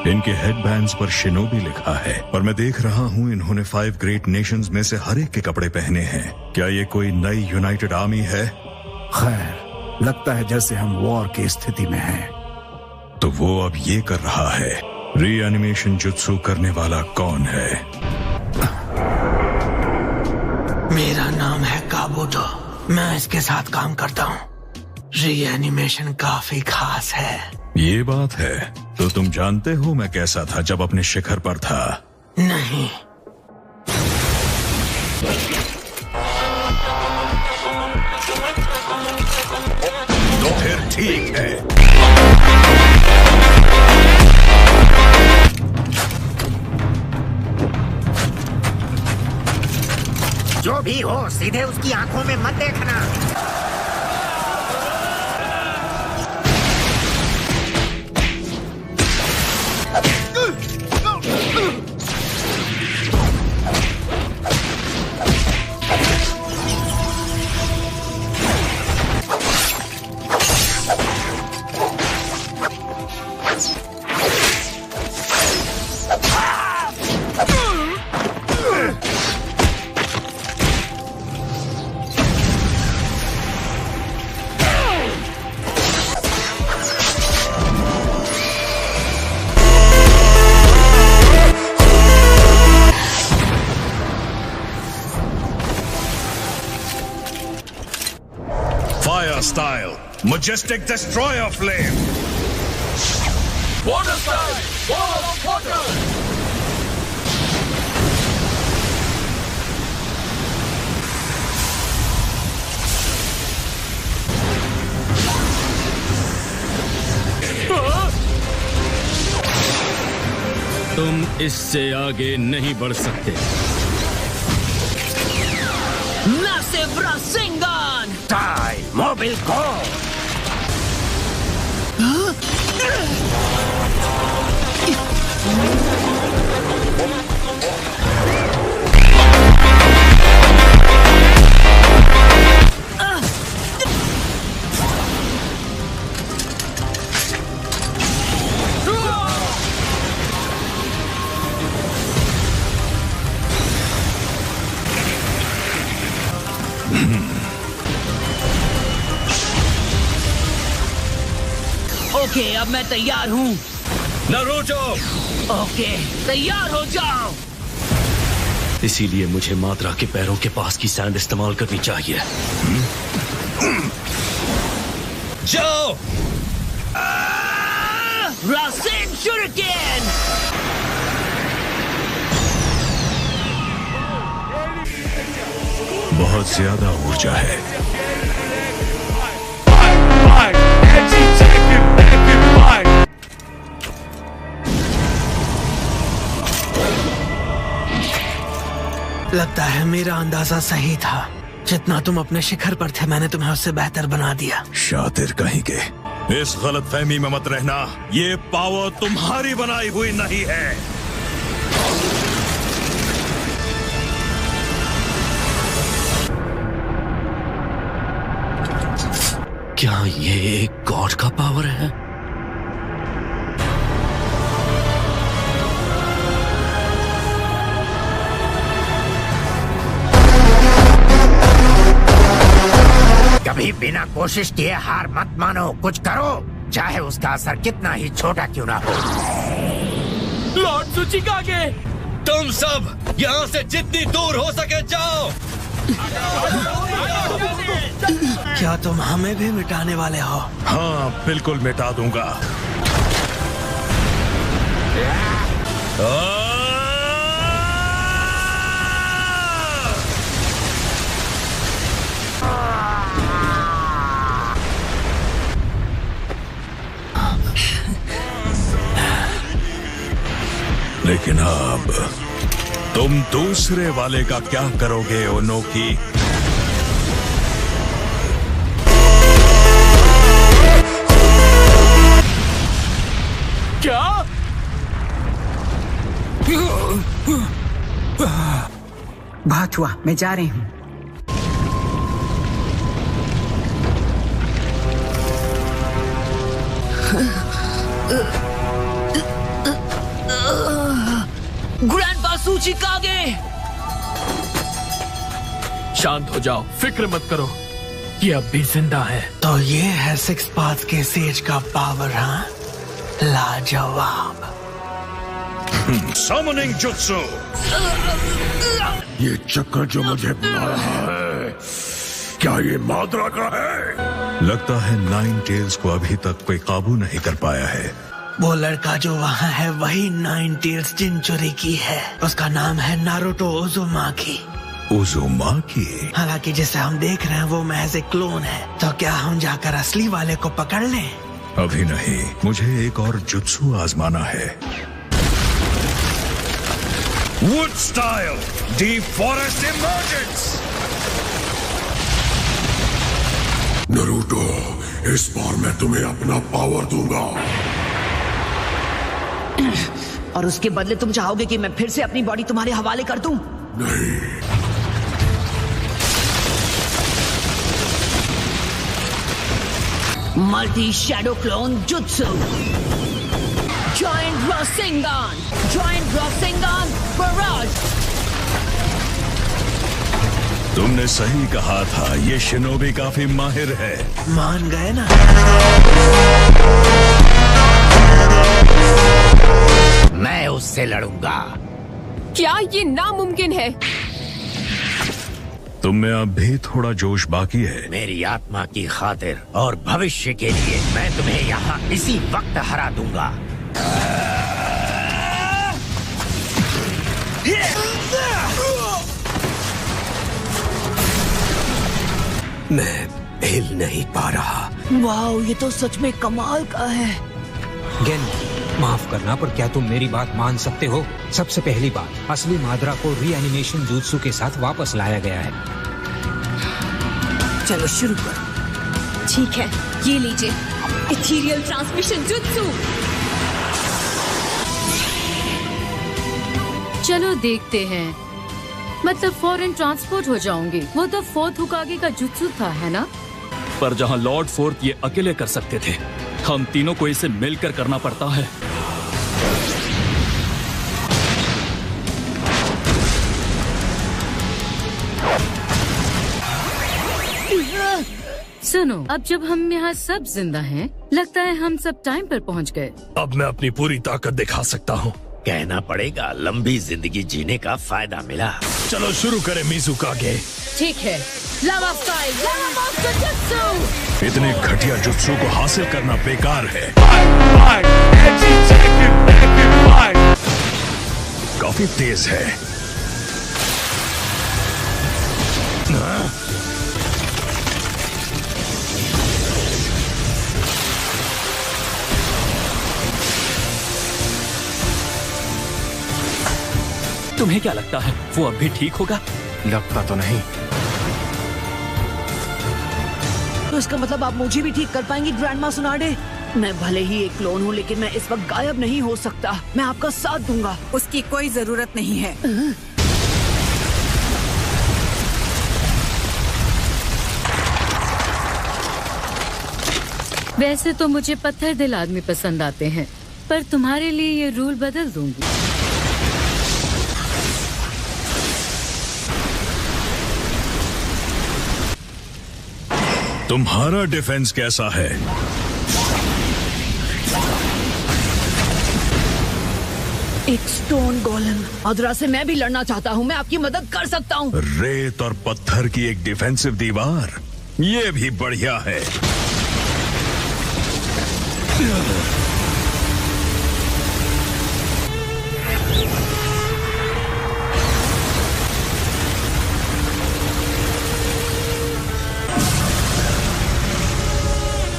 इनके हेडबैंड्स पर शिनोबी लिखा है, पर मैं देख रहा हूँ इन्होंने 5 ग्रेट नेशंस में से हर एक के कपड़े पहने हैं। क्या ये कोई नई यूनाइटेड आर्मी है? खैर, लगता है जैसे हम वॉर की स्थिति में हैं। तो वो अब ये कर रहा है। रीएनिमेशन जुत्सु करने वाला कौन है? मेरा नाम है काबूतो। मैं इसके साथ काम करता हूँ। रीएनिमेशन काफी खास है। ये बात है। तो तुम जानते हो मैं कैसा था जब अपने शिखर पर था? नहीं। तो फिर ठीक है। जो भी हो, सीधे उसकी आंखों में मत देखना। Style, majestic destroyer flame. Water style, wall of water. तुम इससे आगे नहीं बढ़ सकते। Massive Rasengan! Die, Mobile Go! Okay, अब मैं तैयार हूँ। नारुतो! ओके, तैयार हो जाओ। इसीलिए मुझे मात्रा के पैरों के पास की सैंड इस्तेमाल करनी चाहिए। जाओ! रासेन शुरिकेन! बहुत ज्यादा ऊर्जा है। लगता है मेरा अंदाजा सही था। जितना तुम अपने शिखर पर थे, मैंने तुम्हें उससे बेहतर बना दिया। शातिर कहीं के। इस गलतफहमी में मत रहना। ये पावर तुम्हारी बनाई हुई नहीं है। क्या ये एक गॉड का पावर है? कभी बिना कोशिश किए हार मत मानो। कुछ करो, चाहे उसका असर कितना ही छोटा क्यों ना हो। लॉर्ड सुचिकागे, तुम सब यहाँ से जितनी दूर हो सके जाओ। क्या तुम हमें भी मिटाने वाले हो? हाँ, बिल्कुल मिटा दूंगा। लेकिन अब तुम दूसरे वाले का क्या करोगे ओनोकी? क्या? बहुत हुआ, मैं जा रही हूँ। त्सुचिकागे। शांत हो जाओ, फिक्र मत करो, ये अब भी जिंदा है। तो ये है सिक्स पाथ के सेज का पावर, हाँ? लाजवाब। Summoning Jutsu! ये चक्कर जो मुझे बुला रहा है, क्या ये माद्रा का है? लगता है नाइन टेल्स को अभी तक कोई काबू नहीं कर पाया है। वो लड़का जो वहाँ है वही नाइन टेल्स जिनचुरी की है। उसका नाम है नारुतो उजुमाकी। उजुमाकी? हालांकि जिसे हम देख रहे हैं वो महज एक क्लोन है। तो क्या हम जाकर असली वाले को पकड़ लें? अभी नहीं, मुझे एक और जुत्सु आजमाना है। Wood style, deep forest emergence. Naruto, इस बार मैं तुम्हें अपना पावर दूंगा। और उसके बदले तुम चाहोगे कि मैं फिर से अपनी बॉडी तुम्हारे हवाले कर दूं? नहीं। मल्टी शैडो क्लोन जुत्सु। जॉइंट रॉसिंगन। जॉइंट रॉसिंगन बराज। तुमने सही कहा था, ये शिनोबी काफी माहिर है। मान गए ना? मैं उससे लड़ूंगा। क्या ये नामुमकिन है? तुम में अब भी थोड़ा जोश बाकी है। मेरी आत्मा की खातिर और भविष्य के लिए मैं तुम्हें यहाँ इसी वक्त हरा दूंगा। मैं हिल नहीं पा रहा। वाओ, ये तो सच में कमाल का है। गेन, माफ करना, पर क्या तुम मेरी बात मान सकते हो? सबसे पहली बात, असली माद्रा को रीएनिमेशन जुत्सु के साथ वापस लाया गया है। चलो शुरू करो। ठीक है, ये लीजिए इथीरियल ट्रांसमिशन जुत्सु। चलो देखते हैं, मतलब फॉरेन ट्रांसपोर्ट हो जाऊंगी। वो तो फोर्थ हुकागे का जुत्सु था, है ना? पर जहाँ लॉर्ड फोर्थ ये अकेले कर सकते थे, हम तीनों को इसे मिलकर करना पड़ता है। सुनो, अब जब हम यहाँ सब जिंदा हैं, लगता है हम सब टाइम पर पहुँच गए। अब मैं अपनी पूरी ताकत दिखा सकता हूँ। कहना पड़ेगा लंबी जिंदगी जीने का फायदा मिला। चलो शुरू करें मिज़ुकागे। ठीक है, लावा स्टाइल, लावा मास्टर जुत्सु। इतने घटिया जुत्सु को हासिल करना बेकार है। काफी तेज है। तुम्हें क्या लगता है, वो अब भी ठीक होगा? लगता तो नहीं। तो इसका मतलब आप मुझे भी ठीक कर पाएंगी ग्रैंडमा सुनाडे? मैं भले ही एक क्लोन हूँ, लेकिन मैं इस वक्त गायब नहीं हो सकता। मैं आपका साथ दूंगा। उसकी कोई जरूरत नहीं है। वैसे तो मुझे पत्थर दिल आदमी पसंद आते हैं, पर तुम्हारे लिए ये रूल बदल दूंगी। तुम्हारा डिफेंस कैसा है? एक स्टोन गोलम। माद्रा से मैं भी लड़ना चाहता हूँ। मैं आपकी मदद कर सकता हूँ। रेत और पत्थर की एक डिफेंसिव दीवार, ये भी बढ़िया है।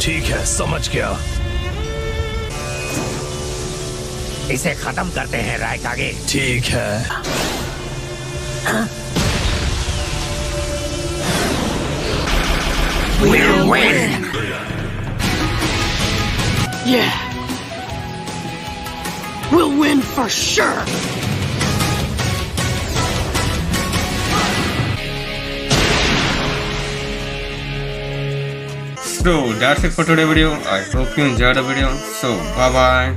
ठीक है, समझ गया। इसे खत्म करते हैं रायकागे। ठीक है। We'll win. Yeah. We'll win for sure. So that's it for today's video. I hope you enjoyed the video. So bye bye.